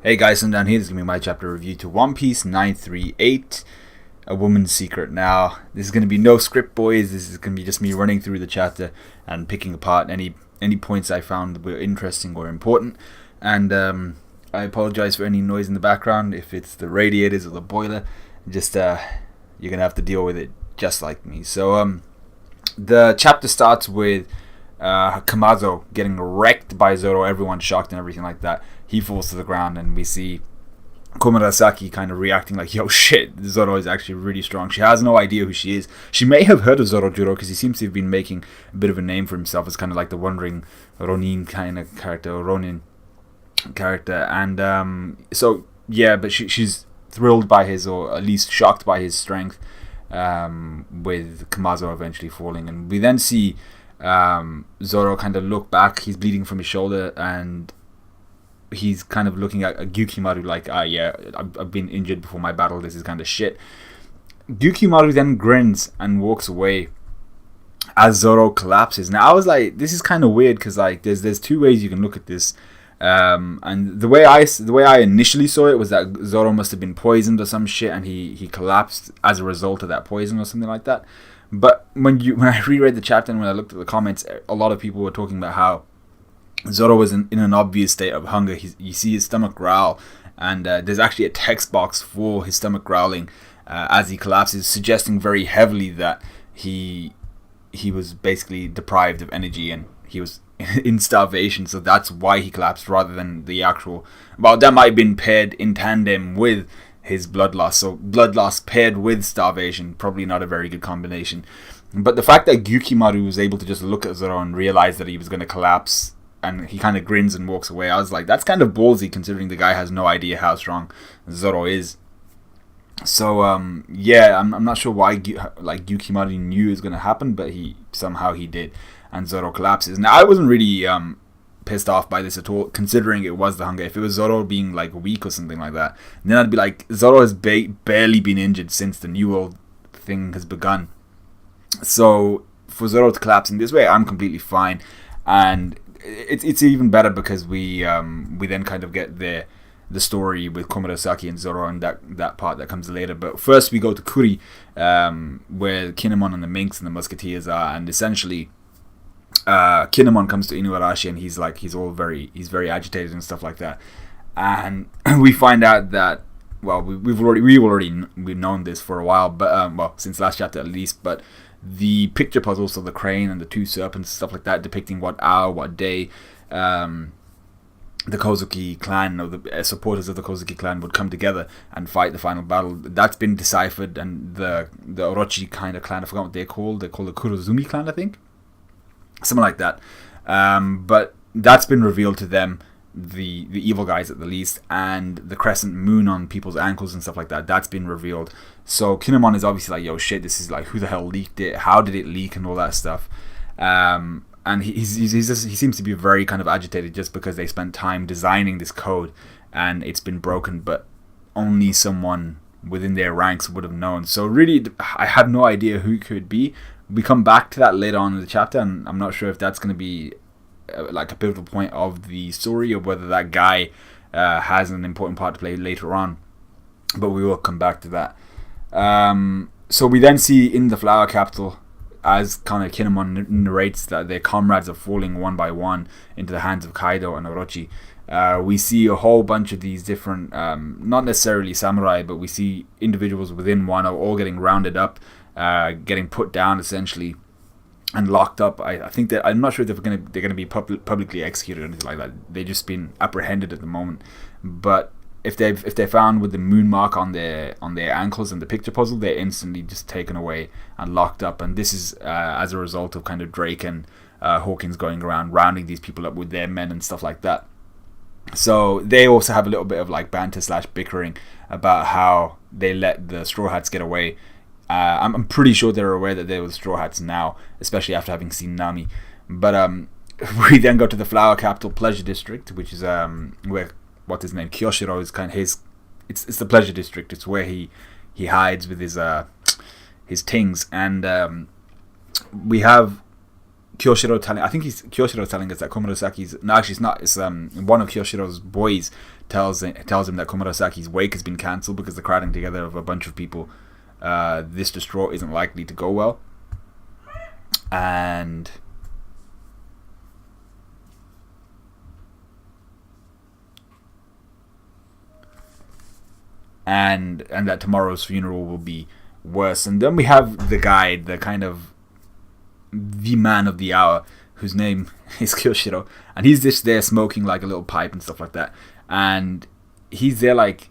Hey guys, I'm down here. This is going to be my chapter review to One Piece 938, A Woman's Secret. Now, this is going to be no script, boys. This is going to be just me running through the chapter and picking apart any points I found that were interesting or important. And I apologize for any noise in the background. If it's the radiators or the boiler, just you're going to have to deal with it just like me. So the chapter starts with Kamazo getting wrecked by Zoro, everyone shocked and everything like that. He falls to the ground and we see Komurasaki kind of reacting like, yo shit, Zoro is actually really strong. She has no idea who she is. She may have heard of Zorojuro because he seems to have been making a bit of a name for himself as kind of like the wandering Ronin kind of character, or Ronin character. And so yeah, but she's thrilled by his, or at least shocked by his strength, with Kamazo eventually falling. And we then see Zoro kind of look back. He's bleeding from his shoulder and he's kind of looking at Gyukimaru like, yeah, I've been injured before my battle, this is kind of shit. Gyukimaru then grins and walks away as Zoro collapses. Now I was like, this is kind of weird because like there's two ways you can look at this, and the way I initially saw it was that Zoro must have been poisoned or some shit and he collapsed as a result of that poison or something like that. But when I reread the chapter and when I looked at the comments, a lot of people were talking about how Zoro was in an obvious state of hunger. You see his stomach growl, and there's actually a text box for his stomach growling as he collapses, suggesting very heavily that he was basically deprived of energy and he was in starvation. So that's why he collapsed, rather than the actual. Well, that might have been paired in tandem with his blood loss. So blood loss paired with starvation, probably not a very good combination. But the fact that Gyukimaru was able to just look at Zoro and realize that he was going to collapse, and he kind of grins and walks away, I was like, that's kind of ballsy considering the guy has no idea how strong Zoro is. So yeah, I'm not sure why Gyukimaru knew it was going to happen, but he did, and Zoro collapses. Now I wasn't really pissed off by this at all, considering it was the hunger. If it was Zoro being like weak or something like that, then I'd be like, Zoro has barely been injured since the New World thing has begun. So for Zoro to collapse in this way, I'm completely fine. And it's even better because we then kind of get the story with Komurasaki and Zoro, and that part that comes later. But first we go to Kuri, where Kinemon and the Minks and the Musketeers are, and essentially Kinemon comes to Inuarashi and he's very agitated and stuff like that. And we find out that, well, we've known this for a while, but well, since last chapter at least, but the picture puzzles, so the crane and the two serpents, stuff like that, depicting what hour, what day the Kozuki clan, or the supporters of the Kozuki clan, would come together and fight the final battle. That's been deciphered, and the Orochi kind of clan, I forgot what they're called the Kurozumi clan, I think, something like that. But that's been revealed to them, the evil guys at the least, and the crescent moon on people's ankles and stuff like that, that's been revealed. So Kinemon is obviously like, yo shit, this is like, who the hell leaked it, how did it leak, and all that stuff. And he seems to be very kind of agitated just because they spent time designing this code and it's been broken, but only someone within their ranks would have known. So really, I have no idea who it could be. We come back to that later on in the chapter, and I'm not sure if that's going to be like a pivotal point of the story, or whether that guy has an important part to play later on, but we will come back to that. So we then see in the Flower Capital, as kind of Kinemon narrates that their comrades are falling one by one into the hands of Kaido and Orochi. We see a whole bunch of these different, not necessarily samurai, but we see individuals within Wano all getting rounded up, getting put down essentially, and locked up. I think that, I'm not sure if they're gonna be publicly executed or anything like that. They've just been apprehended at the moment. But if they're found with the moon mark on their ankles and the picture puzzle, they're instantly just taken away and locked up. And this is as a result of kind of Drake and Hawkins going around rounding these people up with their men and stuff like that. So they also have a little bit of like banter / bickering about how they let the Straw Hats get away. I'm pretty sure they're aware that they were the Straw Hats now, especially after having seen Nami. But we then go to the Flower Capital Pleasure District, which is where, what's his name, Kyoshiro is kind of it's the Pleasure District. It's where he hides with his tings, and we have Kyoshiro telling, I think he's Kyoshiro telling us that Komurasaki's, no, actually it's not, it's one of Kyoshiro's boys tells him that Komurasaki's wake has been cancelled because the crowding together of a bunch of people this distraught isn't likely to go well. And that tomorrow's funeral will be worse. And then we have the guy, the kind of the man of the hour, whose name is Kyoshiro, and he's just there smoking like a little pipe and stuff like that, and he's there like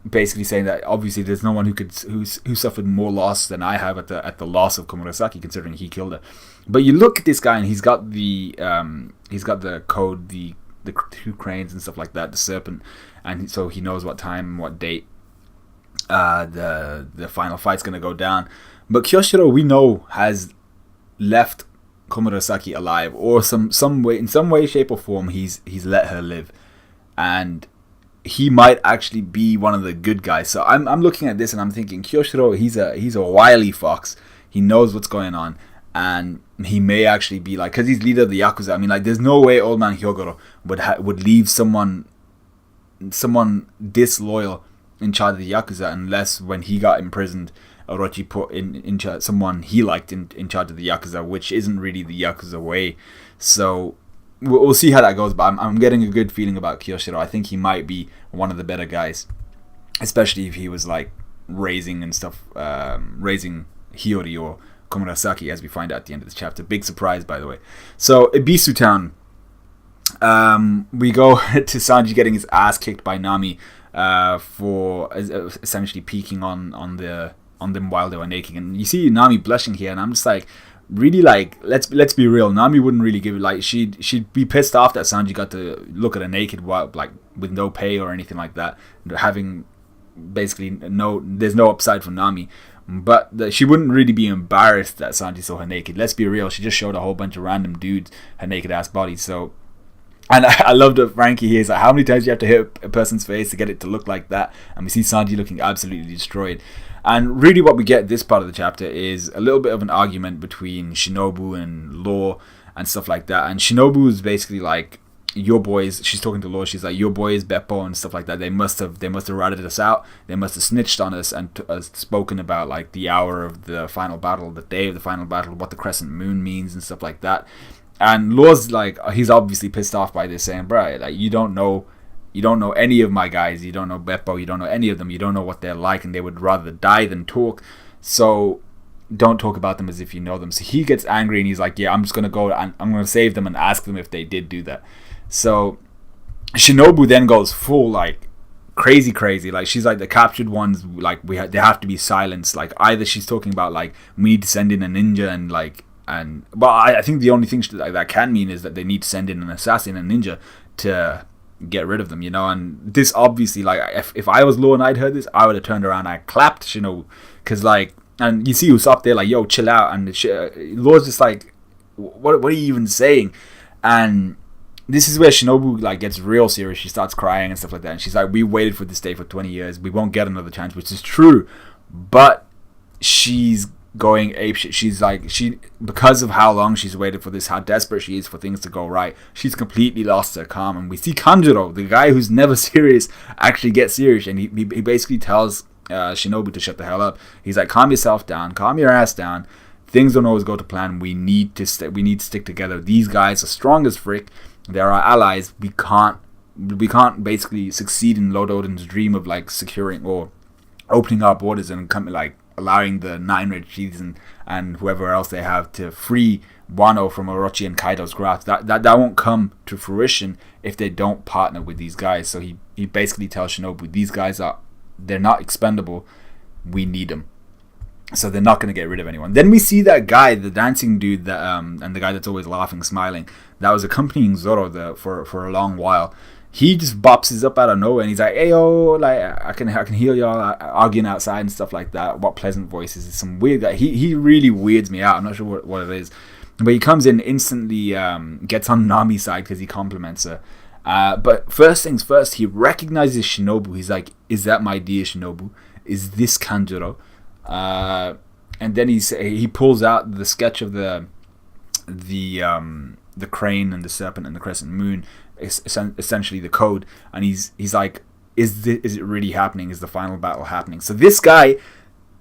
basically saying that obviously there's no one who suffered more loss than I have at the loss of Komurasaki, considering he killed her. But you look at this guy and he's got the code, the two cranes and stuff like that, the serpent, and so he knows what time and what date the final fight's gonna go down. But Kyoshiro, we know, has left Komurasaki alive, or some way, in some way, shape or form, he's let her live, and he might actually be one of the good guys. So I'm looking at this and I'm thinking, Kyoshiro, he's a wily fox. He knows what's going on, and he may actually be like, because he's leader of the Yakuza. I mean, like, there's no way Old Man Hyogoro would leave someone disloyal in charge of the Yakuza, unless when he got imprisoned, Orochi put in charge someone he liked in charge of the Yakuza, which isn't really the Yakuza way. So we'll see how that goes, but I'm getting a good feeling about Kyoshiro. I think he might be one of the better guys, especially if he was like raising Hiyori or Komurasaki, as we find out at the end of this chapter. Big surprise, by the way. So Ibisu Town, we go to Sanji getting his ass kicked by Nami for essentially peeking on them while they were naked, and you see Nami blushing here, and I'm just like, really, like, let's be real, Nami wouldn't really give it, like, she'd be pissed off that Sanji got to look at her naked while, like, with no pay or anything like that, having basically there's no upside for Nami, but she wouldn't really be embarrassed that Sanji saw her naked. Let's be real, she just showed a whole bunch of random dudes her naked ass body. So, and I love that Frankie here is like, how many times do you have to hit a person's face to get it to look like that? And we see Sanji looking absolutely destroyed. And really what we get this part of the chapter is a little bit of an argument between Shinobu and Law and stuff like that. And Shinobu is basically like, your boys, she's talking to Law, she's like, your boys, Beppo and stuff like that, they must have ratted us out, they must have snitched on us and spoken about like the hour of the final battle, the day of the final battle, what the crescent moon means and stuff like that. And Law's like, he's obviously pissed off by this, saying, bro, like, you don't know any of my guys, you don't know Beppo, you don't know any of them, you don't know what they're like, and they would rather die than talk, so don't talk about them as if you know them. So he gets angry and he's like, yeah, I'm just going to go and I'm going to save them and ask them if they did do that. So Shinobu then goes full, like, crazy, like, she's like, the captured ones, like, they have to be silenced. Like, either she's talking about, like, we need to send in a ninja and, like, but I think the only thing that can mean is that they need to send in an assassin, a ninja, to get rid of them, you know. And this obviously, like, if I was Law and I'd heard this, I would have turned around and I clapped Shinobu, because, like, and you see Usopp there like, yo, chill out, and Law's just like, what are you even saying? And this is where Shinobu, like, gets real serious. She starts crying and stuff like that, and she's like, we waited for this day for 20 years, we won't get another chance, which is true, but she's going apeshit. She's like, because of how long she's waited for this, how desperate she is for things to go right, she's completely lost her calm. And we see Kanjuro, the guy who's never serious, actually get serious, and he basically tells Shinobu to shut the hell up. He's like, calm yourself down, calm your ass down, things don't always go to plan, we need to stick together, these guys are strong as frick, they're our allies, we can't basically succeed in Lord Odin's dream of, like, securing or opening our borders and like allowing the 9 Red Chiefs and whoever else they have to free Wano from Orochi and Kaido's grasp. That won't come to fruition if they don't partner with these guys. So he basically tells Shinobu, these guys they're not expendable, we need them. So they're not going to get rid of anyone. Then we see that guy, the dancing dude, that and the guy that's always laughing, smiling, that was accompanying Zoro for a long while. He just bops his up out of nowhere and he's like, hey, yo, like, I can hear y'all arguing outside and stuff like that. What pleasant voices. It's some weird guy. He really weirds me out. I'm not sure what it is. But he comes in, instantly gets on Nami's side because he compliments her. But first things first, he recognizes Shinobu. He's like, is that my dear Shinobu? Is this Kanjuro? And then he pulls out the sketch of the the crane and the serpent and the crescent moon is essentially the code, and he's like, is it really happening? Is the final battle happening? So this guy,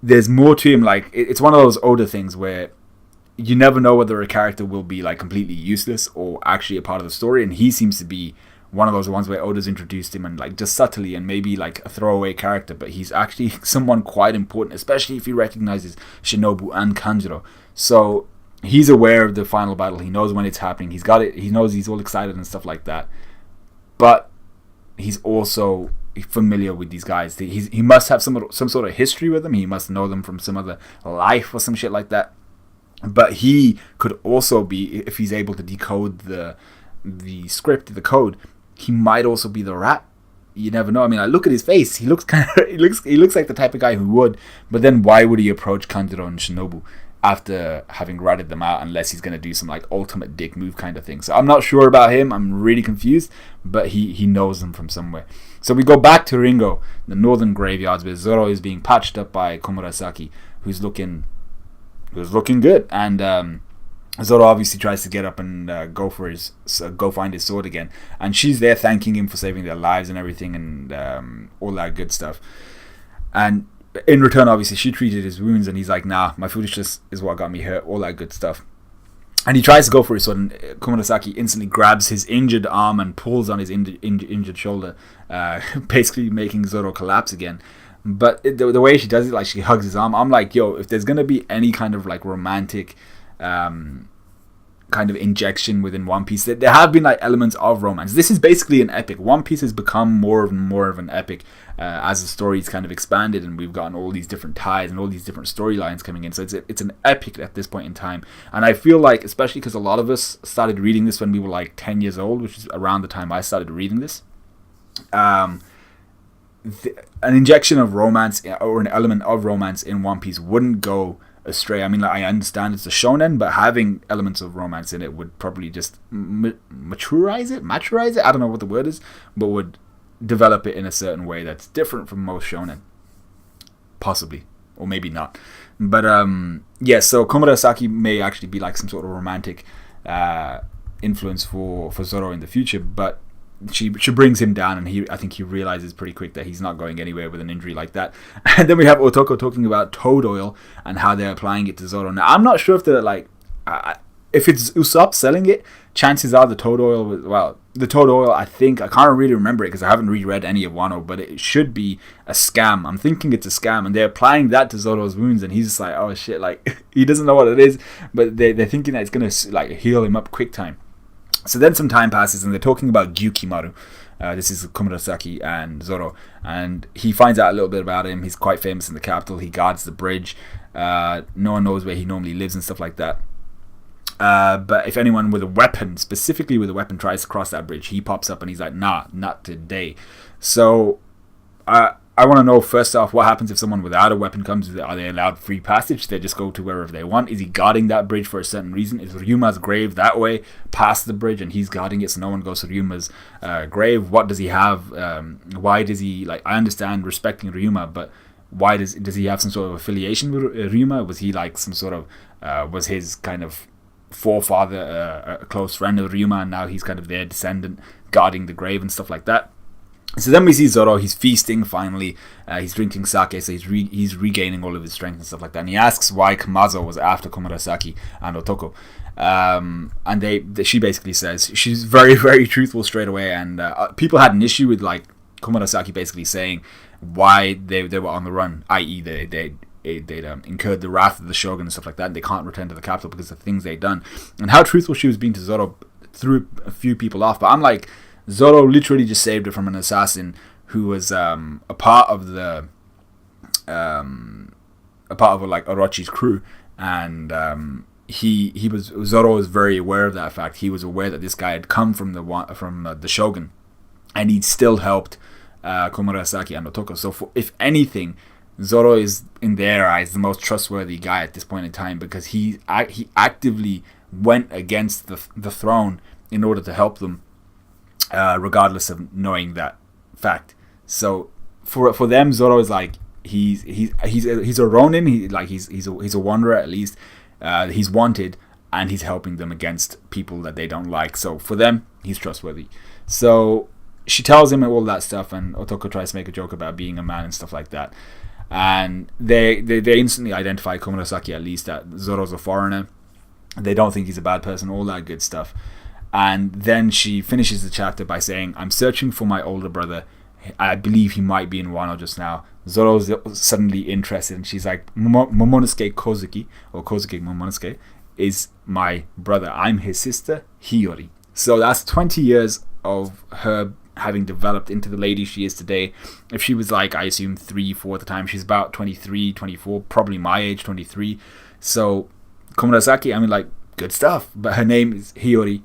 there's more to him. Like, it's one of those Oda things where you never know whether a character will be like completely useless or actually a part of the story, and he seems to be one of those ones where Oda's introduced him and like just subtly and maybe like a throwaway character, but he's actually someone quite important, especially if he recognizes Shinobu and Kanjuro. So he's aware of the final battle. He knows when it's happening. He's got it. He knows he's all excited and stuff like that. But he's also familiar with these guys. He must have some sort of history with them. He must know them from some other life or some shit like that. But he could also be, if he's able to decode the script, the code, he might also be the rat. You never know. I mean, I look at his face. He looks he looks like the type of guy who would. But then why would he approach Kanjuro and Shinobu after having ratted them out, unless he's going to do some like ultimate dick move kind of thing? So I'm not sure about him. I'm really confused. But he knows them from somewhere. So we go back to Ringo, the northern graveyards, where Zoro is being patched up by Komurasaki, who's looking good, and Zoro obviously tries to get up and go find his sword again, and she's there thanking him for saving their lives and everything, and all that good stuff. And in return, obviously, she treated his wounds, and he's like, nah, my foolishness is what got me hurt, all that good stuff. And he tries to go for his sword, and Komurasaki instantly grabs his injured arm and pulls on his injured shoulder, basically making Zoro collapse again. But the way she does it, like she hugs his arm, I'm like, yo, if there's gonna be any kind of like romantic kind of injection within One Piece, there have been like elements of romance. This is basically an epic. One Piece has become more of an epic as the story's kind of expanded, and we've gotten all these different ties and all these different storylines coming in. So it's an epic at this point in time. And I feel like, especially because a lot of us started reading this when we were like 10 years old, which is around the time I started reading this, an injection of romance or an element of romance in One Piece wouldn't go astray. I mean, like, I understand it's a shonen, but having elements of romance in it would probably just maturize it. I don't know what the word is, but would develop it in a certain way that's different from most shonen, possibly, or maybe not. But yeah. So Komurasaki may actually be like some sort of romantic influence for Zoro in the future, but she brings him down, and I think he realizes pretty quick that he's not going anywhere with an injury like that. And then we have Otoko talking about toad oil and how they're applying it to Zoro. Now, I'm not sure if they're like, if it's Usopp selling it, chances are the toad oil, I think, I can't really remember it because I haven't reread any of Wano, but it should be a scam. I'm thinking it's a scam, and they're applying that to Zoro's wounds, and he's just like, oh shit, like, he doesn't know what it is, but they're thinking that it's going to like heal him up quick time. So then some time passes, and they're talking about Gyukimaru. This is Komurasaki and Zoro, and he finds out a little bit about him. He's quite famous in the capital. He guards the bridge. No one knows where he normally lives and stuff like that. But if anyone with a weapon, specifically with a weapon, tries to cross that bridge, he pops up and he's like, nah, not today. So I want to know, first off, what happens if someone without a weapon comes? Are they allowed free passage? They just go to wherever they want? Is he guarding that bridge for a certain reason? Is Ryuma's grave that way, past the bridge, and he's guarding it so no one goes to Ryuma's grave? What does he have? Why does he, like, I understand respecting Ryuma, but why does he have some sort of affiliation with Ryuma? Was he like some sort of, was his kind of forefather a close friend of Ryuma, and now he's kind of their descendant guarding the grave and stuff like that? So then we see Zoro, he's feasting finally, he's drinking sake, so he's regaining all of his strength and stuff like that, and he asks why Kamazo was after Komurasaki and Otoko, and she basically says, she's very, very truthful straight away, and people had an issue with like Komurasaki basically saying why they were on the run, i.e. they'd incurred the wrath of the shogun and stuff like that, and they can't return to the capital because of the things they'd done, and how truthful she was being to Zoro threw a few people off. But I'm like, Zoro literally just saved her from an assassin who was a part of like Orochi's crew, and Zoro was very aware of that fact. He was aware that this guy had come from the shogun, and he'd still helped Komurasaki and Otoko. So if anything, Zoro is, in their eyes, the most trustworthy guy at this point in time, because he actively went against the throne in order to help them, regardless of knowing that fact. So for them, Zoro is like, he's a Ronin. He's a wanderer at least. He's wanted, and he's helping them against people that they don't like. So for them, he's trustworthy. So she tells him all that stuff, and Otoko tries to make a joke about being a man and stuff like that. And they instantly identify Komurasaki, at least, that Zoro's a foreigner. They don't think he's a bad person, all that good stuff. And then she finishes the chapter by saying, I'm searching for my older brother. I believe he might be in Wano just now. Zoro's suddenly interested, and she's like, Momonosuke Kozuki, or Kozuki Momonosuke, is my brother. I'm his sister, Hiyori. So that's 20 years of her having developed into the lady she is today. If she was like, I assume 3-4 at the time, she's about 23, 24, probably my age, 23. So Komurasaki, I mean, like, good stuff. But her name is Hiyori.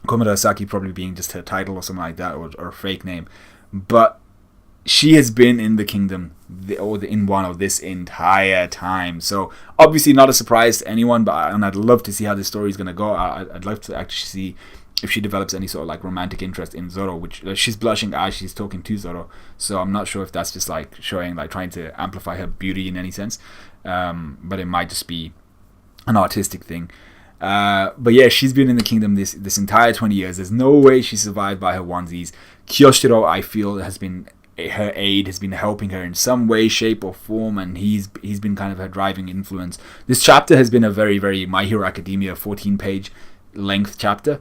Komurasaki probably being just her title or something like that, or a fake name. But she has been in the kingdom, in Wano, this entire time. So obviously not a surprise to anyone, and I'd love to see how this story is going to go. I'd love to actually see if she develops any sort of like romantic interest in Zoro, which she's blushing as she's talking to Zoro. So I'm not sure if that's just like showing, like trying to amplify her beauty in any sense. But it might just be an artistic thing. But yeah, she's been in the kingdom this entire 20 years. There's no way she survived by her onesies. Kyoshiro, I feel, her aide has been helping her in some way, shape, or form, and he's been kind of her driving influence. This chapter has been a very, very My Hero Academia 14-page length chapter,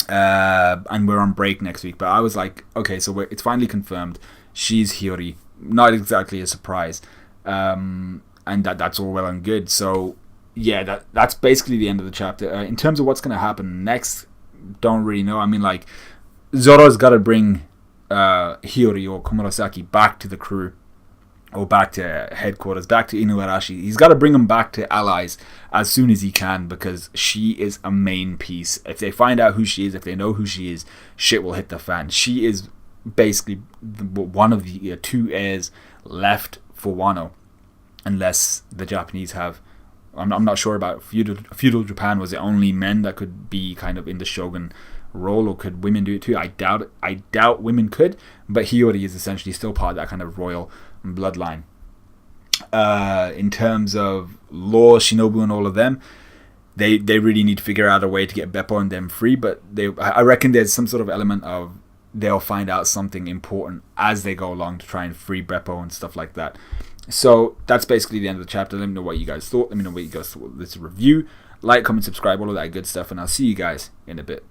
and we're on break next week. But I was like, okay, so it's finally confirmed. She's Hiyori. Not exactly a surprise, and that's all well and good. So yeah, that's basically the end of the chapter. In terms of what's going to happen next, don't really know. I mean, like, Zoro's got to bring Hiyori or Komurasaki back to the crew, or back to headquarters, back to Inuarashi. He's got to bring them back to allies as soon as he can, because she is a main piece. If they find out who she is, if they know who she is, shit will hit the fan. She is basically one of the two heirs left for Wano, unless the Japanese have... I'm not sure about feudal Japan. Was it only men that could be kind of in the shogun role, or could women do it too? I doubt women could, but Hiyori is essentially still part of that kind of royal bloodline. In terms of law, Shinobu and all of them, they really need to figure out a way to get Beppo and them free, but I reckon there's some sort of element of they'll find out something important as they go along to try and free Beppo and stuff like that. So that's basically the end of the chapter. Let me know what you guys thought. Let me know what you guys thought of this review. Like, comment, subscribe, all of that good stuff, and I'll see you guys in a bit.